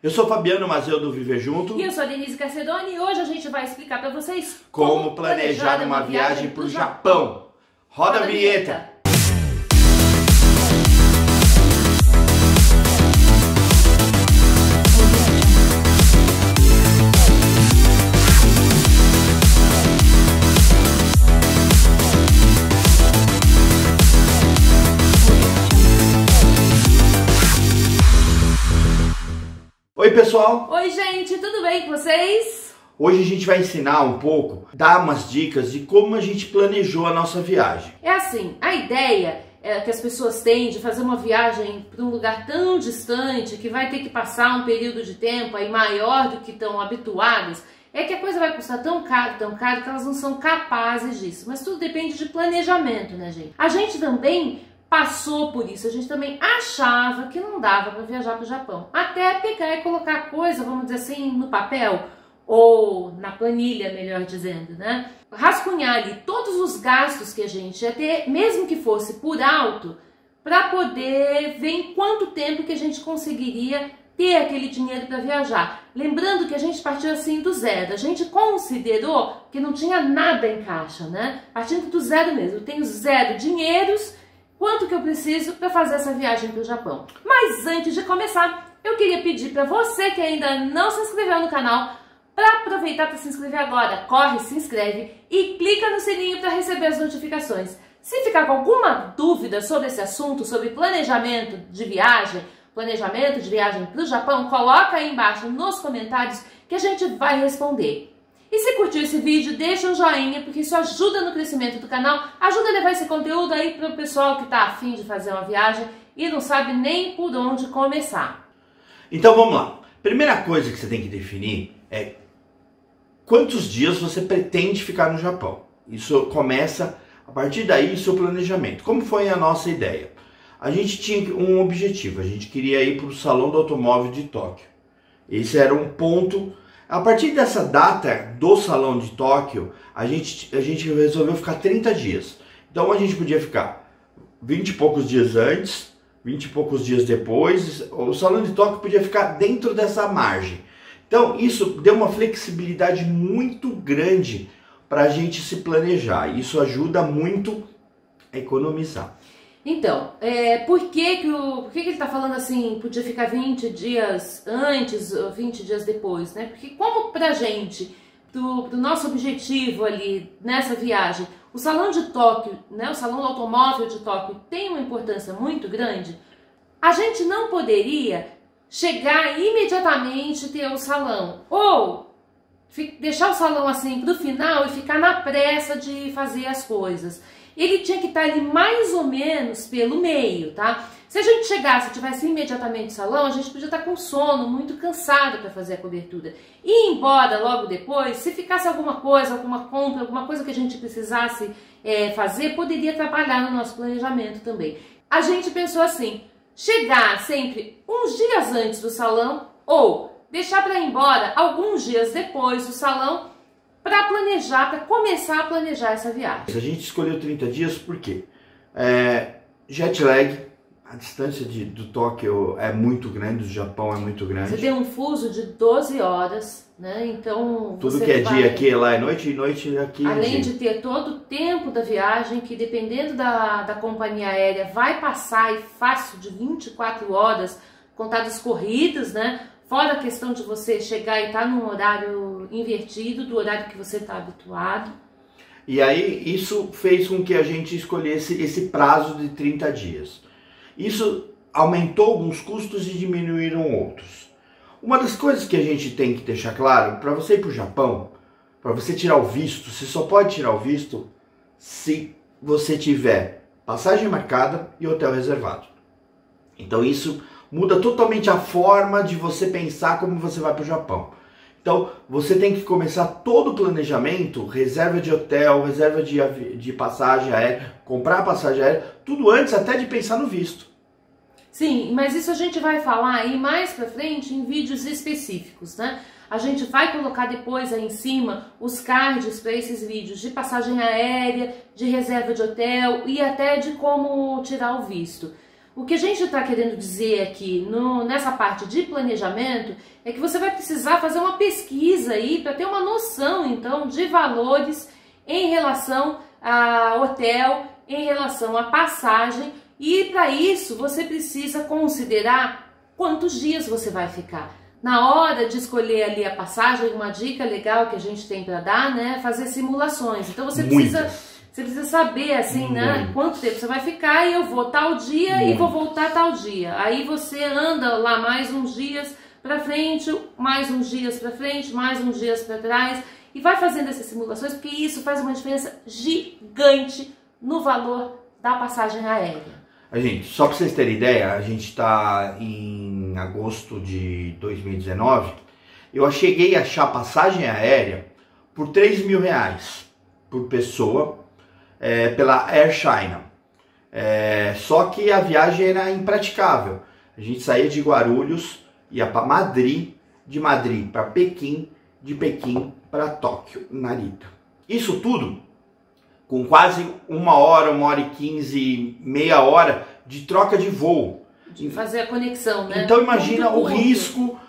Eu sou Fabiano Mazeu do Viver Junto. E eu sou a Denise Carcedoni e hoje a gente vai explicar para vocês como planejar uma viagem para o Japão. Roda a vinheta! Oi pessoal! Oi gente, tudo bem com vocês? Hoje a gente vai ensinar um pouco, dar umas dicas de como a gente planejou a nossa viagem. É assim, a ideia que as pessoas têm de fazer uma viagem para um lugar tão distante, que vai ter que passar um período de tempo aí maior do que estão habituadas, é que a coisa vai custar tão caro que elas não são capazes disso. Mas tudo depende de planejamento, né gente? A gente também passou por isso, a gente também achava que não dava para viajar para o Japão. Até pegar e colocar a coisa, vamos dizer assim, no papel, ou na planilha, melhor dizendo, né? Rascunhar ali todos os gastos que a gente ia ter, mesmo que fosse por alto, para poder ver em quanto tempo que a gente conseguiria ter aquele dinheiro para viajar. Lembrando que a gente partiu assim do zero, a gente considerou que não tinha nada em caixa, né? Partindo do zero mesmo, eu tenho zero dinheiros. Quanto que eu preciso para fazer essa viagem para o Japão? Mas antes de começar, eu queria pedir para você que ainda não se inscreveu no canal, para aproveitar para se inscrever agora, corre, se inscreve e clica no sininho para receber as notificações. Se ficar com alguma dúvida sobre esse assunto, sobre planejamento de viagem para o Japão, coloca aí embaixo nos comentários que a gente vai responder. E se curtiu esse vídeo, deixa um joinha, porque isso ajuda no crescimento do canal, ajuda a levar esse conteúdo aí para o pessoal que está afim de fazer uma viagem e não sabe nem por onde começar. Então vamos lá. Primeira coisa que você tem que definir é quantos dias você pretende ficar no Japão. Isso começa, a partir daí, o seu planejamento. Como foi a nossa ideia? A gente tinha um objetivo, a gente queria ir para o Salão do Automóvel de Tóquio. Esse era um ponto. A partir dessa data do Salão de Tóquio, a gente resolveu ficar 30 dias. Então a gente podia ficar 20 e poucos dias antes, 20 e poucos dias depois. O Salão de Tóquio podia ficar dentro dessa margem. Então isso deu uma flexibilidade muito grande para a gente se planejar. Isso ajuda muito a economizar. Então, por que ele está falando assim, podia ficar 20 dias antes ou 20 dias depois, né? Porque como pra gente, do nosso objetivo ali nessa viagem, o Salão de Tóquio, né, o Salão do Automóvel de Tóquio tem uma importância muito grande, a gente não poderia chegar imediatamente e ter o salão, ou deixar o salão assim pro final e ficar na pressa de fazer as coisas. Ele tinha que estar ali mais ou menos pelo meio, tá? Se a gente chegasse e tivesse imediatamente o salão, a gente podia estar com sono, muito cansado para fazer a cobertura. E ir embora logo depois, se ficasse alguma coisa, alguma compra, alguma coisa que a gente precisasse fazer, poderia atrapalhar no nosso planejamento também. A gente pensou assim, chegar sempre uns dias antes do salão ou deixar para ir embora alguns dias depois do salão, para planejar, para começar a planejar essa viagem. A gente escolheu 30 dias porque jet lag, a distância do Tóquio é muito grande, do Japão é muito grande. Você tem um fuso de 12 horas, né? Então tudo que é dia aqui, lá é noite, e noite aqui. Além de ter todo o tempo da viagem, que dependendo da companhia aérea, vai passar e fácil de 24 horas, contadas corridas, né? Fora a questão de você chegar e estar num horário invertido do horário que você está habituado. E aí isso fez com que a gente escolhesse esse prazo de 30 dias. Isso aumentou alguns custos e diminuíram outros. Uma das coisas que a gente tem que deixar claro, para você ir para o Japão, para você tirar o visto, você só pode tirar o visto se você tiver passagem marcada e hotel reservado. Então isso muda totalmente a forma de você pensar como você vai para o Japão. Então, você tem que começar todo o planejamento, reserva de hotel, reserva de passagem aérea, comprar passagem aérea, tudo antes até de pensar no visto. Sim, mas isso a gente vai falar aí mais pra frente em vídeos específicos, né? A gente vai colocar depois aí em cima os cards para esses vídeos de passagem aérea, de reserva de hotel e até de como tirar o visto. O que a gente está querendo dizer aqui nessa parte de planejamento é que você vai precisar fazer uma pesquisa aí para ter uma noção, então, de valores em relação a hotel, em relação à passagem, e para isso você precisa considerar quantos dias você vai ficar. Na hora de escolher ali a passagem, uma dica legal que a gente tem para dar, né, é fazer simulações. Então você precisa saber assim, né, quanto tempo você vai ficar, e eu vou tal dia e vou voltar tal dia. Aí você anda lá mais uns dias para frente, mais uns dias para frente, mais uns dias para trás, e vai fazendo essas simulações, porque isso faz uma diferença gigante no valor da passagem aérea. Gente, só para vocês terem ideia, a gente está em agosto de 2019, eu cheguei a achar passagem aérea por R$3.000 por pessoa, pela Air China. Só que a viagem era impraticável. A gente saía de Guarulhos, ia para Madrid, de Madrid para Pequim, de Pequim para Tóquio, Narita. Isso tudo com quase 1h15, meia hora de troca de voo. De fazer a conexão, né? Então imagina o risco,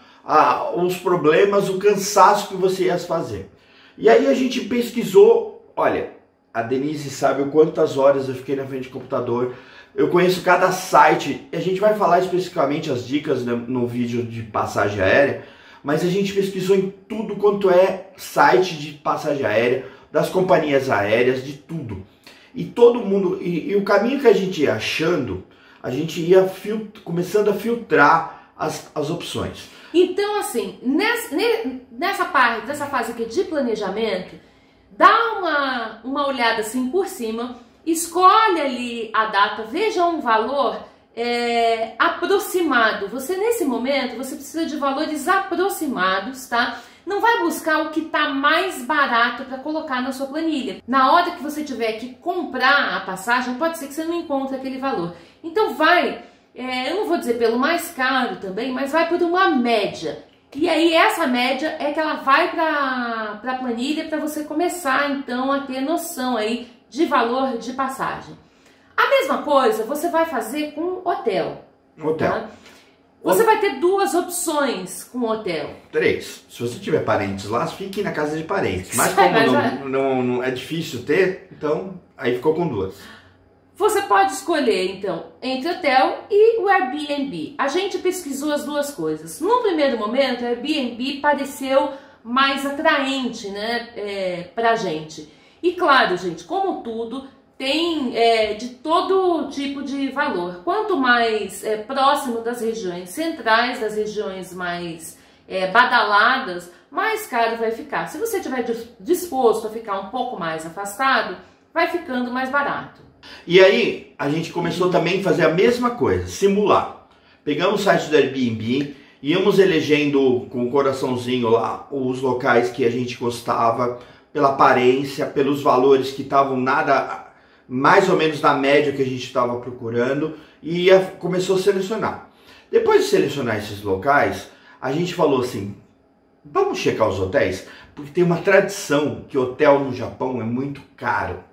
os problemas, o cansaço que você ia fazer. E aí a gente pesquisou, olha, a Denise sabe o quantas horas eu fiquei na frente do computador, eu conheço cada site, a gente vai falar especificamente as dicas no vídeo de passagem aérea, mas a gente pesquisou em tudo quanto é site de passagem aérea, das companhias aéreas, de tudo. E todo mundo, e o caminho que a gente ia achando, a gente ia começando a filtrar as opções. Então, assim, nessa fase aqui de planejamento, dá uma olhada assim por cima, escolhe ali a data, veja um valor aproximado. Você, nesse momento, você precisa de valores aproximados, tá? Não vai buscar o que está mais barato para colocar na sua planilha. Na hora que você tiver que comprar a passagem, pode ser que você não encontre aquele valor. Então vai, eu não vou dizer pelo mais caro também, mas vai por uma média. E aí essa média é que ela vai para a planilha para você começar então a ter noção aí de valor de passagem. A mesma coisa você vai fazer com hotel. Tá? Você vai ter duas opções com o hotel. 3. Se você tiver parentes lá, fique na casa de parentes. Mas como não é difícil ter, então aí ficou com 2. Você pode escolher, então, entre hotel e o Airbnb. A gente pesquisou as duas coisas. No primeiro momento, o Airbnb pareceu mais atraente, né, pra gente. E claro, gente, como tudo, tem de todo tipo de valor. Quanto mais próximo das regiões centrais, das regiões mais badaladas, mais caro vai ficar. Se você estiver disposto a ficar um pouco mais afastado, vai ficando mais barato. E aí, a gente começou também a fazer a mesma coisa, simular. Pegamos o site do Airbnb, íamos elegendo com o coraçãozinho lá os locais que a gente gostava, pela aparência, pelos valores que estavam mais ou menos na média que a gente estava procurando, e começou a selecionar. Depois de selecionar esses locais, a gente falou assim, vamos checar os hotéis? Porque tem uma tradição que hotel no Japão é muito caro.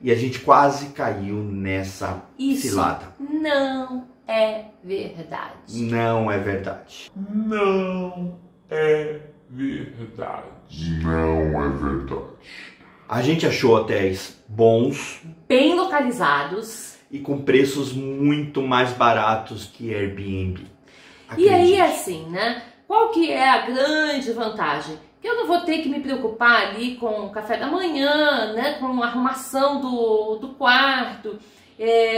E a gente quase caiu nessa cilada. Não é verdade. Não é verdade. Não é verdade. Não é verdade. A gente achou hotéis bons, bem localizados e com preços muito mais baratos que Airbnb. Acredite. E aí assim, né? Qual que é a grande vantagem? Que eu não vou ter que me preocupar ali com o café da manhã, né? Com a arrumação do quarto,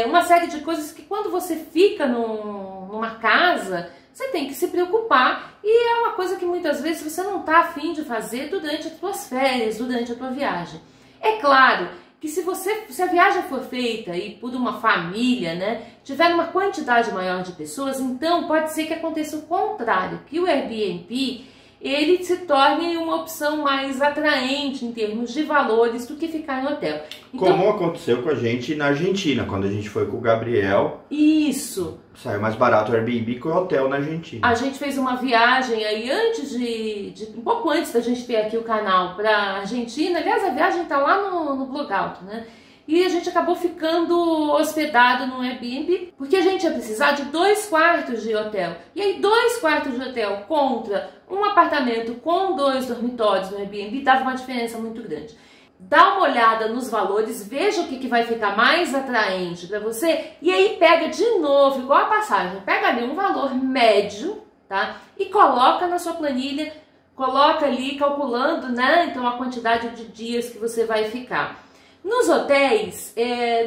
uma série de coisas que quando você fica numa casa, você tem que se preocupar, e é uma coisa que muitas vezes você não está afim de fazer durante as suas férias, durante a tua viagem. É claro que se a viagem for feita aí por uma família, né, tiver uma quantidade maior de pessoas, então pode ser que aconteça o contrário, que o Airbnb ele se torne uma opção mais atraente em termos de valores do que ficar em hotel. Então, como aconteceu com a gente na Argentina, quando a gente foi com o Gabriel. Isso. Saiu mais barato o Airbnb que o hotel na Argentina. A gente fez uma viagem aí um pouco antes da gente ter aqui o canal para a Argentina. Aliás, a viagem tá lá no Blogout, né? e a gente acabou ficando hospedado no Airbnb, porque a gente ia precisar de 2 quartos de hotel. E aí 2 quartos de hotel contra um apartamento com 2 dormitórios no Airbnb dava uma diferença muito grande. Dá uma olhada nos valores, veja o que vai ficar mais atraente para você e aí pega de novo, igual a passagem, pega ali um valor médio, tá? E coloca na sua planilha, coloca ali calculando, né? Então a quantidade de dias que você vai ficar. Nos hotéis,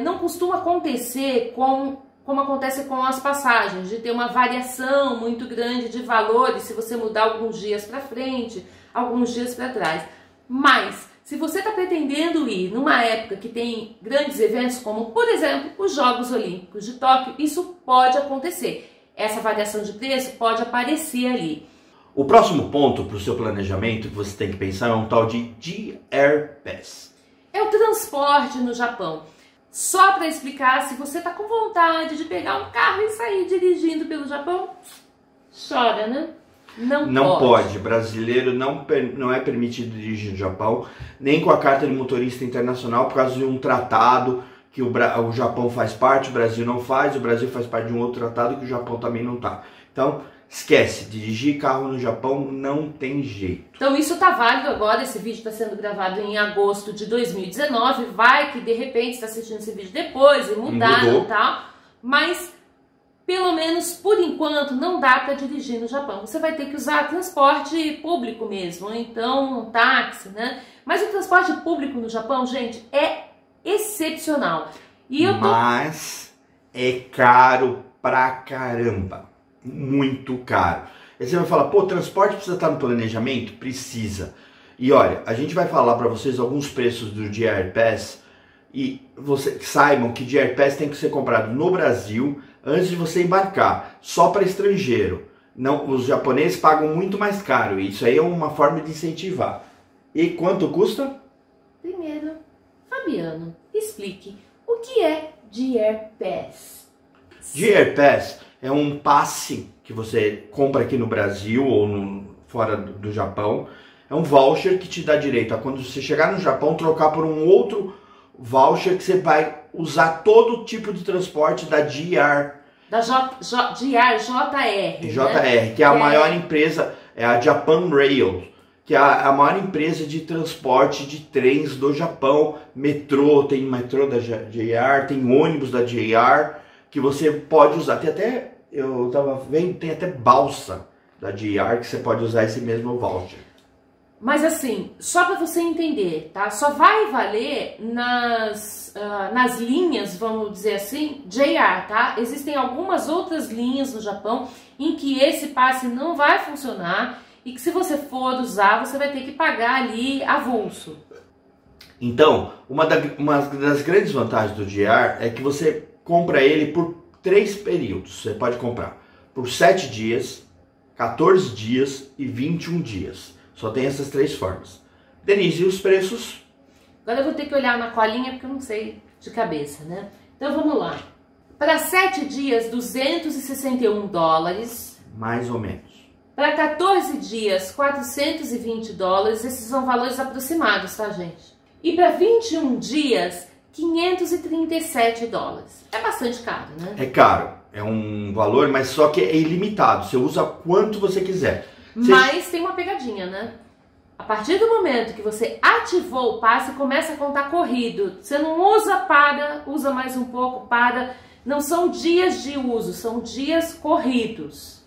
não costuma acontecer como acontece com as passagens, de ter uma variação muito grande de valores se você mudar alguns dias para frente, alguns dias para trás. Mas, se você está pretendendo ir numa época que tem grandes eventos, como, por exemplo, os Jogos Olímpicos de Tóquio, isso pode acontecer. Essa variação de preço pode aparecer ali. O próximo ponto para o seu planejamento que você tem que pensar é um tal de JR Pass. É o transporte no Japão. Só para explicar, se você está com vontade de pegar um carro e sair dirigindo pelo Japão, chora, né? Não pode. Brasileiro não é permitido dirigir no Japão, nem com a carta de motorista internacional, por causa de um tratado que o Japão faz parte, o Brasil não faz, o Brasil faz parte de um outro tratado que o Japão também não tá. Então, esquece, dirigir carro no Japão não tem jeito. Então isso tá válido agora, esse vídeo está sendo gravado em agosto de 2019, vai que de repente está assistindo esse vídeo depois e mudaram e tal, mas pelo menos por enquanto não dá para dirigir no Japão. Você vai ter que usar transporte público mesmo, ou então um táxi, né? Mas o transporte público no Japão, gente, é excepcional. Mas é caro pra caramba. Muito caro. Aí você vai falar, pô, transporte precisa estar no planejamento? Precisa. E olha, a gente vai falar para vocês alguns preços do JR Pass e vocês saibam que JR Pass tem que ser comprado no Brasil antes de você embarcar, só para estrangeiro. Não, os japoneses pagam muito mais caro e isso aí é uma forma de incentivar. E quanto custa? Primeiro, Fabiano, explique o que é JR Pass. JR Pass é um passe que você compra aqui no Brasil ou fora do Japão. É um voucher que te dá direito a, quando você chegar no Japão, trocar por um outro voucher que você vai usar todo tipo de transporte da JR. Da JR, JR, que é a maior empresa, é a Japan Rail, que é a maior empresa de transporte de trens do Japão. Metrô, tem metrô da JR, tem ônibus da JR, que você pode usar. Tem até, eu tava vendo, tem até balsa da JR que você pode usar esse mesmo voucher. Mas assim, só para você entender, tá? Só vai valer nas linhas, vamos dizer assim, JR, tá? Existem algumas outras linhas no Japão em que esse passe não vai funcionar e que se você for usar, você vai ter que pagar ali avulso. Então, uma das grandes vantagens do JR é que você compra ele por 3 períodos. Você pode comprar por 7 dias, 14 dias e 21 dias. Só tem essas 3 formas. Denise, e os preços? Agora eu vou ter que olhar na colinha porque eu não sei de cabeça, né? Então vamos lá. Para 7 dias, $261. Mais ou menos. Para 14 dias, $420. Esses são valores aproximados, tá, gente? E para 21 dias, $537. É bastante caro, né? É caro. É um valor, mas só que é ilimitado. Você usa quanto você quiser. Mas tem uma pegadinha, né? A partir do momento que você ativou o passe, começa a contar corrido. Você não usa, para, usa mais um pouco, para. Não são dias de uso, são dias corridos.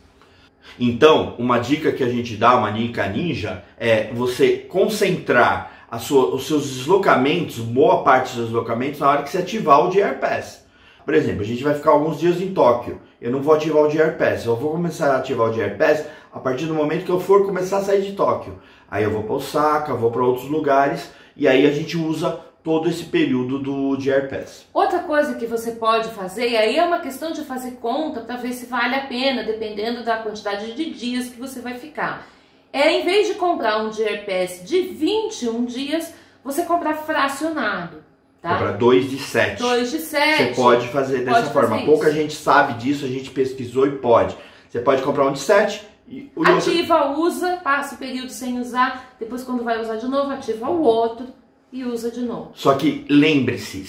Então, uma dica que a gente dá, uma dica ninja, é você concentrar os seus deslocamentos, boa parte dos seus deslocamentos, na hora que você ativar o JR Pass. Por exemplo, a gente vai ficar alguns dias em Tóquio. Eu não vou ativar o JR Pass. Eu vou começar a ativar o JR Pass a partir do momento que eu for começar a sair de Tóquio. Aí eu vou para Osaka, vou para outros lugares e aí a gente usa todo esse período do JR Pass. Outra coisa que você pode fazer, e aí é uma questão de fazer conta para ver se vale a pena, dependendo da quantidade de dias que você vai ficar. Em vez de comprar um JR Pass de 21 dias, você comprar fracionado. Tá? Comprar 2 de 7. 2 de 7. Você pode fazer dessa forma. Pouca gente sabe disso, a gente pesquisou e pode. Você pode comprar um de 7 e o ativa, usa, passa o período sem usar, depois quando vai usar de novo, ativa o outro. e usa de novo. Só que lembre-se,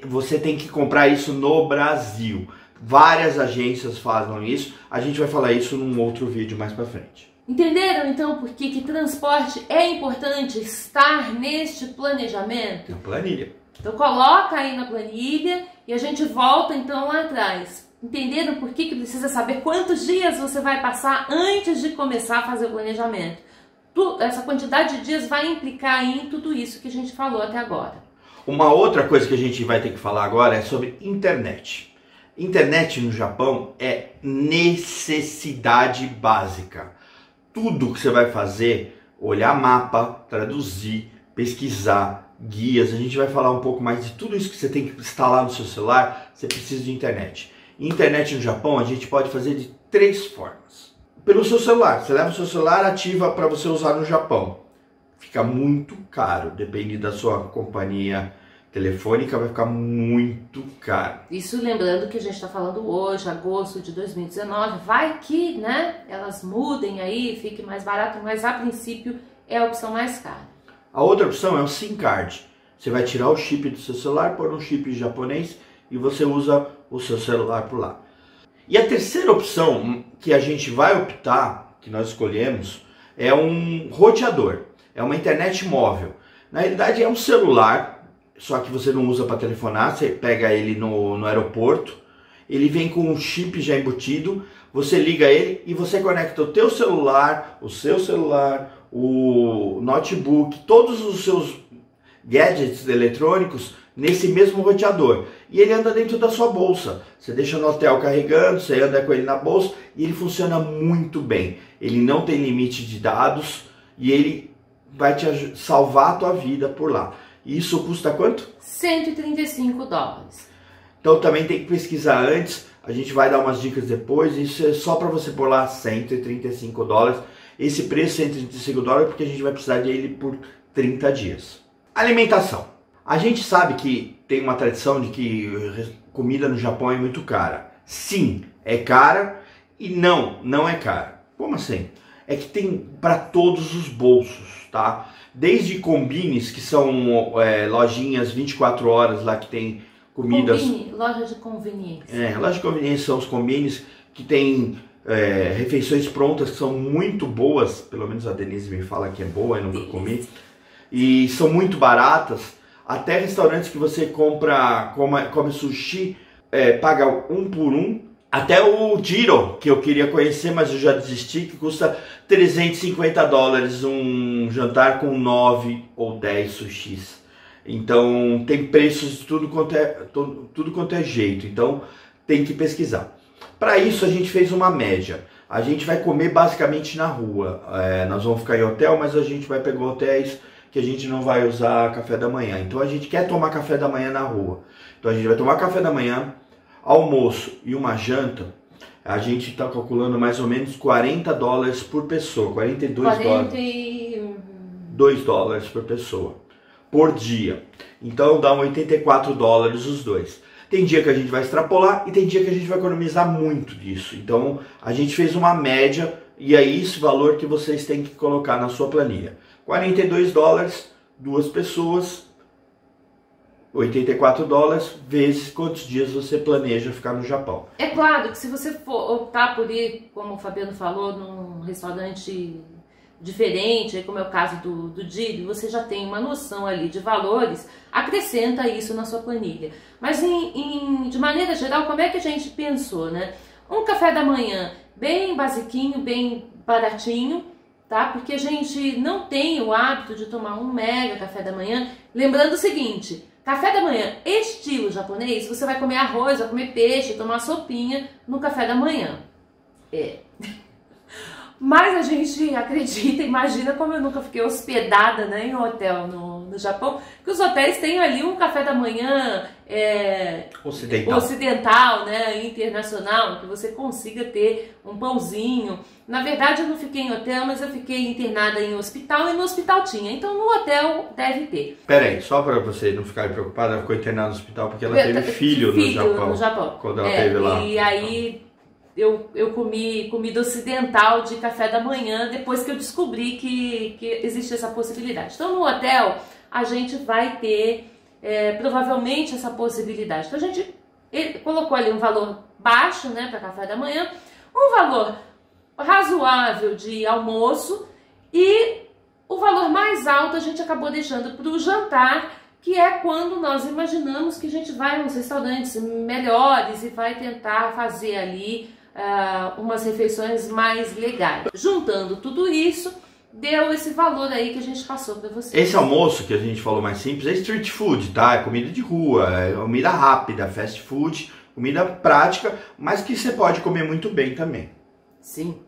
você tem que comprar isso no Brasil. Várias agências fazem isso. A gente vai falar isso num outro vídeo mais pra frente. Entenderam então por que transporte é importante estar neste planejamento? Na planilha. Então coloca aí na planilha e a gente volta então lá atrás. Entenderam por que precisa saber quantos dias você vai passar antes de começar a fazer o planejamento? Essa quantidade de dias vai implicar em tudo isso que a gente falou até agora. Uma outra coisa que a gente vai ter que falar agora é sobre internet. Internet no Japão é necessidade básica. Tudo que você vai fazer, olhar mapa, traduzir, pesquisar, guias, a gente vai falar um pouco mais de tudo isso que você tem que instalar no seu celular, você precisa de internet. Internet no Japão a gente pode fazer de 3 formas. Pelo seu celular, você leva o seu celular, ativa para você usar no Japão. Fica muito caro, depende da sua companhia telefônica, vai ficar muito caro. Isso lembrando que a gente está falando hoje, agosto de 2019, vai que, né, elas mudem aí, fique mais barato, mas a princípio é a opção mais cara. A outra opção é o SIM card. Você vai tirar o chip do seu celular, pôr um chip japonês e você usa o seu celular por lá. E a terceira opção que a gente vai optar, que nós escolhemos, é um roteador. É uma internet móvel. Na realidade é um celular, só que você não usa para telefonar, você pega ele no aeroporto, ele vem com um chip já embutido, você liga ele e você conecta o teu celular, o seu celular, o notebook, todos os seus gadgets eletrônicos nesse mesmo roteador. E ele anda dentro da sua bolsa. Você deixa no hotel carregando, você anda com ele na bolsa e ele funciona muito bem. Ele não tem limite de dados e ele vai te salvar a tua vida por lá. E isso custa quanto? $135. Então também tem que pesquisar antes, a gente vai dar umas dicas depois, isso é só para você pôr lá $135. Esse preço $135 porque a gente vai precisar dele por 30 dias. Alimentação. A gente sabe que tem uma tradição de que comida no Japão é muito cara. Sim, é cara e não é cara. Como assim? É que tem para todos os bolsos, tá? Desde combines, que são lojinhas 24 horas lá que tem comidas... Combine, loja de conveniência. Loja de conveniência são os combines que tem refeições prontas que são muito boas. Pelo menos a Denise me fala que é boa, eu nunca comi. E são muito baratas. Até restaurantes que você come sushi, paga 1 por 1. Até o Jiro, que eu queria conhecer, mas eu já desisti, que custa $350 um jantar com 9 ou 10 sushis. Então tem preços de tudo quanto é jeito, então tem que pesquisar. Para isso a gente fez uma média. A gente vai comer basicamente na rua. Nós vamos ficar em hotel, mas a gente vai pegar hotéis que a gente não vai usar café da manhã. Então a gente quer tomar café da manhã na rua. Então a gente vai tomar café da manhã, almoço e uma janta. A gente está calculando mais ou menos $40 por pessoa, $2 por pessoa, por dia. Então dá $84 os dois. Tem dia que a gente vai extrapolar e tem dia que a gente vai economizar muito disso. Então a gente fez uma média e é esse valor que vocês têm que colocar na sua planilha. $42, 2 pessoas, $84 vezes quantos dias você planeja ficar no Japão. É claro que se você for optar por ir, como o Fabiano falou, num restaurante diferente, como é o caso do Jiro, você já tem uma noção ali de valores, acrescenta isso na sua planilha. Mas de maneira geral, como é que a gente pensou, né? Um café da manhã bem basiquinho, bem baratinho, tá? Porque a gente não tem o hábito de tomar um mega café da manhã. Lembrando o seguinte, café da manhã estilo japonês, você vai comer arroz, vai comer peixe, tomar sopinha no café da manhã. Mas a gente acredita, imagina como eu nunca fiquei hospedada, né, em um hotel no Japão, que os hotéis têm ali um café da manhã ocidental, né, internacional, que você consiga ter um pãozinho. Na verdade eu não fiquei em hotel, mas eu fiquei internada em hospital e no hospital tinha, então no hotel deve ter. Pera aí, só para você não ficar preocupada, ela ficou internada no hospital porque ela teve filho no Japão. Quando ela teve lá. E aí eu comi comida ocidental de café da manhã depois que eu descobri que existe essa possibilidade. Então no hotel a gente vai ter provavelmente essa possibilidade. Então a gente colocou ali um valor baixo, né, para café da manhã, um valor razoável de almoço e o valor mais alto a gente acabou deixando para o jantar, que é quando nós imaginamos que a gente vai nos restaurantes melhores e vai tentar fazer ali umas refeições mais legais. Juntando tudo isso, deu esse valor aí que a gente passou para vocês. Esse almoço que a gente falou mais simples é street food, tá? É comida de rua, é comida rápida, fast food, comida prática, mas que você pode comer muito bem também. Sim,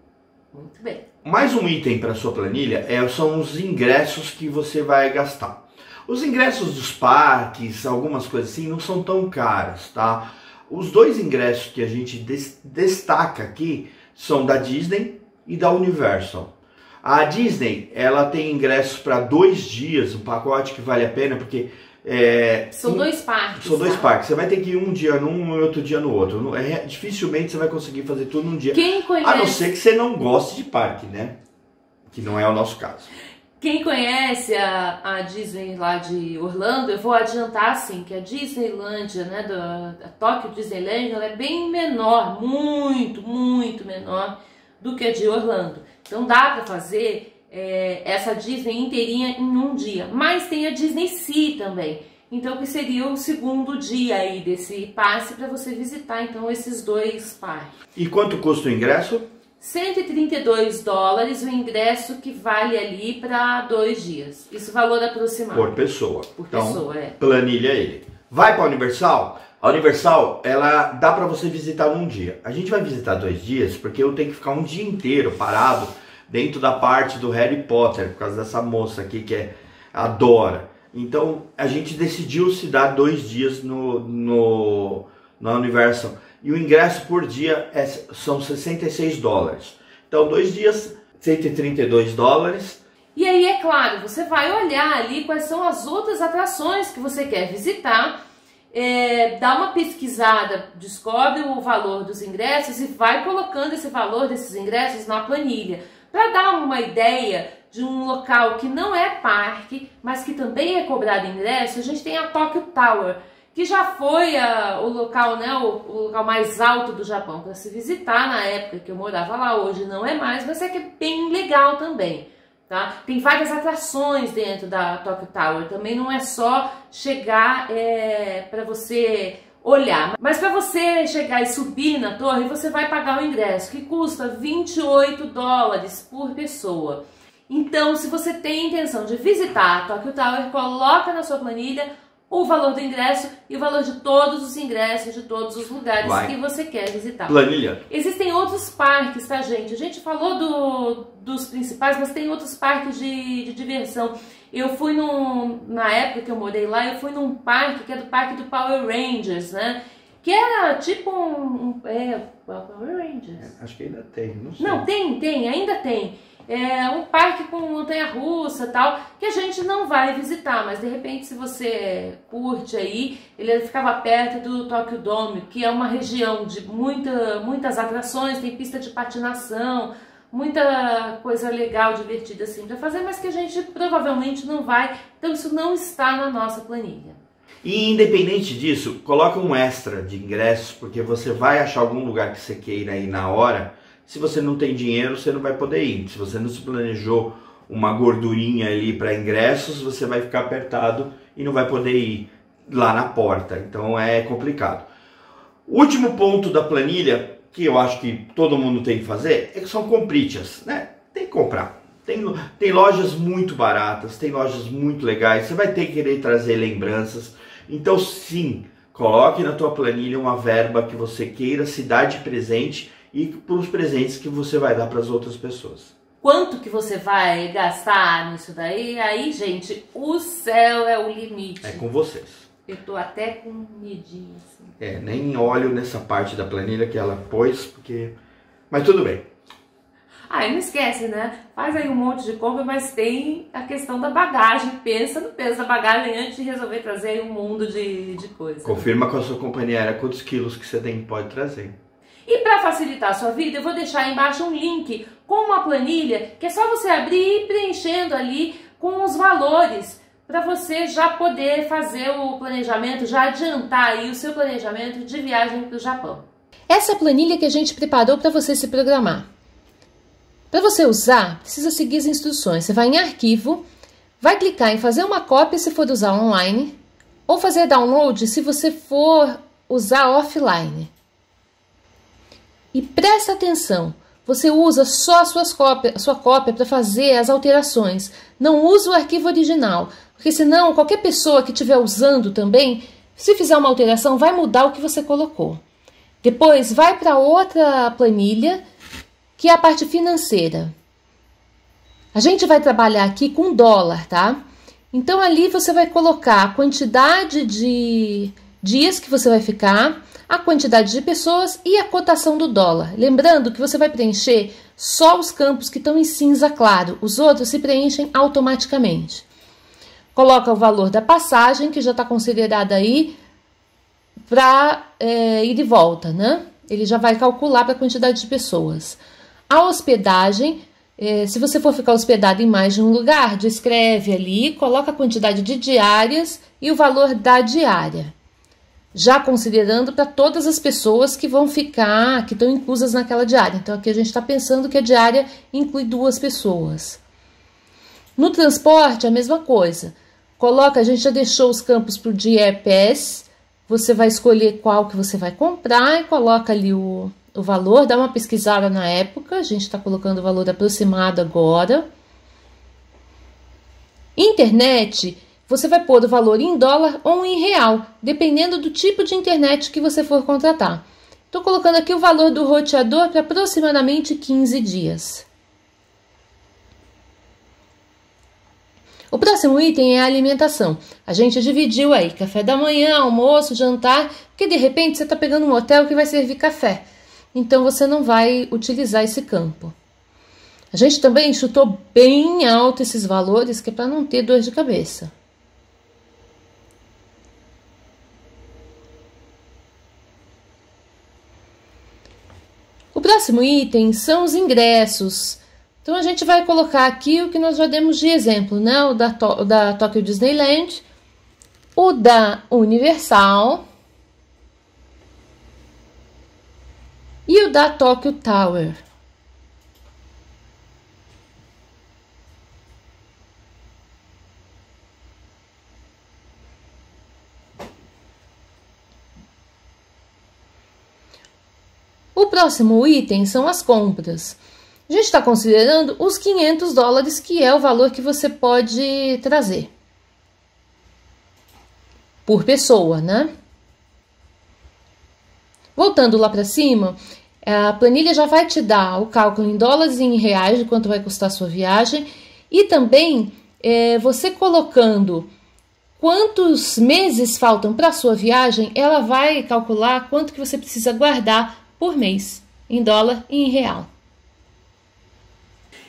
muito bem. Mais um item para sua planilha são os ingressos que você vai gastar. Os ingressos dos parques, algumas coisas assim, não são tão caros, tá? Os dois ingressos que a gente destaca aqui são da Disney e da Universal. A Disney, ela tem ingressos para 2 dias, um pacote que vale a pena, porque... são 2 parques. São 2 parques. Você vai ter que ir um dia num e outro dia no outro. Dificilmente você vai conseguir fazer tudo num dia. Quem conhece... A não ser que você não goste de parque, né? Que não é o nosso caso. Quem conhece a Disney lá de Orlando, eu vou adiantar assim, que a Disneylândia, né, a Tokyo Disneyland, ela é bem menor, muito, muito menor do que a de Orlando. Então dá para fazer essa Disney inteirinha em um dia. Mas tem a Disney Sea também. Então que seria o segundo dia aí desse passe para você visitar então esses 2 parques. E quanto custa o ingresso? $132 o ingresso que vale ali para 2 dias. Isso valor aproximado. Por pessoa. Por então, pessoa, planilha ele. Vai para a Universal? A Universal, ela dá para você visitar num dia. A gente vai visitar 2 dias porque eu tenho que ficar um dia inteiro parado dentro da parte do Harry Potter, por causa dessa moça aqui que adora. Então, a gente decidiu se dar 2 dias na Universal. E o ingresso por dia são $66. Então, 2 dias, $132. E aí, é claro, você vai olhar ali quais são as outras atrações que você quer visitar, dá uma pesquisada, descobre o valor dos ingressos e vai colocando esse valor desses ingressos na planilha. Para dar uma ideia de um local que não é parque, mas que também é cobrado ingresso, a gente tem a Tokyo Tower, que já foi o local, né, o local mais alto do Japão para se visitar na época que eu morava lá. Hoje não é mais, mas é que é bem legal também, tá? Tem várias atrações dentro da Tokyo Tower, também não é só chegar para você olhar, mas para você chegar e subir na torre, você vai pagar o ingresso, que custa $28 por pessoa. Então, se você tem a intenção de visitar a Tokyo Tower, coloca na sua planilha o valor do ingresso e o valor de todos os ingressos de todos os lugares que você quer visitar. Planilha. Existem outros parques, tá, gente? A gente falou dos principais, mas tem outros parques de diversão. Eu fui na época que eu morei lá, eu fui num parque que é do parque do Power Rangers, né? Que era tipo Power Rangers. Acho que ainda tem, não sei. Não, ainda tem. É um parque com montanha-russa e tal, que a gente não vai visitar, mas de repente se você curte aí, ele ficava perto do Tokyo Dome, que é uma região de muitas atrações, tem pista de patinação, muita coisa legal, divertida assim para fazer, mas que a gente provavelmente não vai, então isso não está na nossa planilha. E independente disso, coloca um extra de ingressos, porque você vai achar algum lugar que você queira ir na hora. Se você não tem dinheiro, você não vai poder ir. Se você não se planejou uma gordurinha ali para ingressos, você vai ficar apertado e não vai poder ir lá na porta. Então é complicado. O último ponto da planilha, que eu acho que todo mundo tem que fazer, é que são comprinhas, né? Tem que comprar. Tem lojas muito baratas, tem lojas muito legais. Você vai ter que querer trazer lembranças. Então sim, coloque na tua planilha uma verba que você queira se dar de presente e para os presentes que você vai dar para as outras pessoas. Quanto que você vai gastar nisso daí? Aí, gente, o céu é o limite. É com vocês. Eu tô até com medinho assim. Nem olho nessa parte da planilha que ela pôs, porque... Mas tudo bem. E não esquece, né? Faz aí um monte de compra, mas tem a questão da bagagem. Pensa no peso da bagagem antes de resolver trazer um mundo de coisa. Confirma com a sua companhia aérea quantos quilos que você pode trazer. E para facilitar a sua vida, eu vou deixar aí embaixo um link com uma planilha que é só você abrir e ir preenchendo ali com os valores para você já poder fazer o planejamento, já adiantar aí o seu planejamento de viagem para o Japão. Essa é a planilha que a gente preparou para você se programar. Para você usar, precisa seguir as instruções. Você vai em arquivo, vai clicar em fazer uma cópia se for usar online, ou fazer download se você for usar offline. E presta atenção, você usa só a sua cópia para fazer as alterações. Não usa o arquivo original, porque senão qualquer pessoa que estiver usando também, se fizer uma alteração, vai mudar o que você colocou. Depois vai para outra planilha, que é a parte financeira. A gente vai trabalhar aqui com dólar, tá? Então ali você vai colocar a quantidade de dias que você vai ficar, a quantidade de pessoas e a cotação do dólar. Lembrando que você vai preencher só os campos que estão em cinza claro, os outros se preenchem automaticamente. Coloca o valor da passagem, que já está considerada aí para ir e volta, né? Ele já vai calcular para a quantidade de pessoas. A hospedagem, se você for ficar hospedado em mais de um lugar, descreve ali, coloca a quantidade de diárias e o valor da diária. Já considerando para todas as pessoas que vão ficar, que estão inclusas naquela diária. Então aqui a gente está pensando que a diária inclui 2 pessoas. No transporte, a mesma coisa. Coloca, a gente já deixou os campos para o Air Pass. Você vai escolher qual que você vai comprar e coloca ali o valor. Dá uma pesquisada na época. A gente está colocando o valor aproximado agora. Internet, você vai pôr o valor em dólar ou em real, dependendo do tipo de internet que você for contratar. Estou colocando aqui o valor do roteador para aproximadamente 15 dias. O próximo item é a alimentação. A gente dividiu aí café da manhã, almoço, jantar, porque de repente você está pegando um hotel que vai servir café. Então você não vai utilizar esse campo. A gente também chutou bem alto esses valores, que é para não ter dor de cabeça. O próximo item são os ingressos. Então a gente vai colocar aqui o que nós já demos de exemplo, né? O da Tokyo Disneyland, o da Universal e o da Tokyo Tower. O próximo item são as compras. A gente está considerando os $500, que é o valor que você pode trazer por pessoa, né? Voltando lá para cima, a planilha já vai te dar o cálculo em dólares e em reais de quanto vai custar a sua viagem e também você colocando quantos meses faltam para a sua viagem, ela vai calcular quanto que você precisa guardar por mês, em dólar e em real.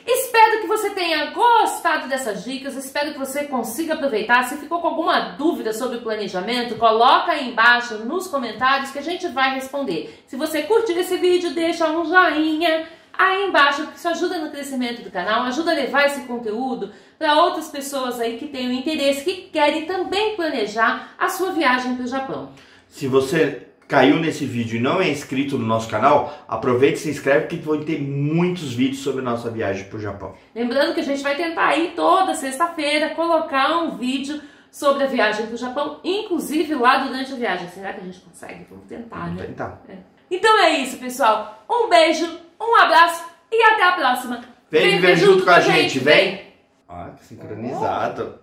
Espero que você tenha gostado dessas dicas, espero que você consiga aproveitar. Se ficou com alguma dúvida sobre o planejamento, coloca aí embaixo nos comentários que a gente vai responder. Se você curtiu esse vídeo, deixa um joinha aí embaixo, porque isso ajuda no crescimento do canal, ajuda a levar esse conteúdo para outras pessoas aí que tenham interesse, que querem também planejar a sua viagem para o Japão. Se você caiu nesse vídeo e não é inscrito no nosso canal, aproveite e se inscreve, porque vão ter muitos vídeos sobre a nossa viagem para o Japão. Lembrando que a gente vai tentar aí toda sexta-feira colocar um vídeo sobre a viagem para o Japão, inclusive lá durante a viagem. Será que a gente consegue? Vamos tentar, né? Tentar. Então é isso, pessoal. Um beijo, um abraço e até a próxima. Vem viver junto com a gente, vem! Ah, que sincronizado.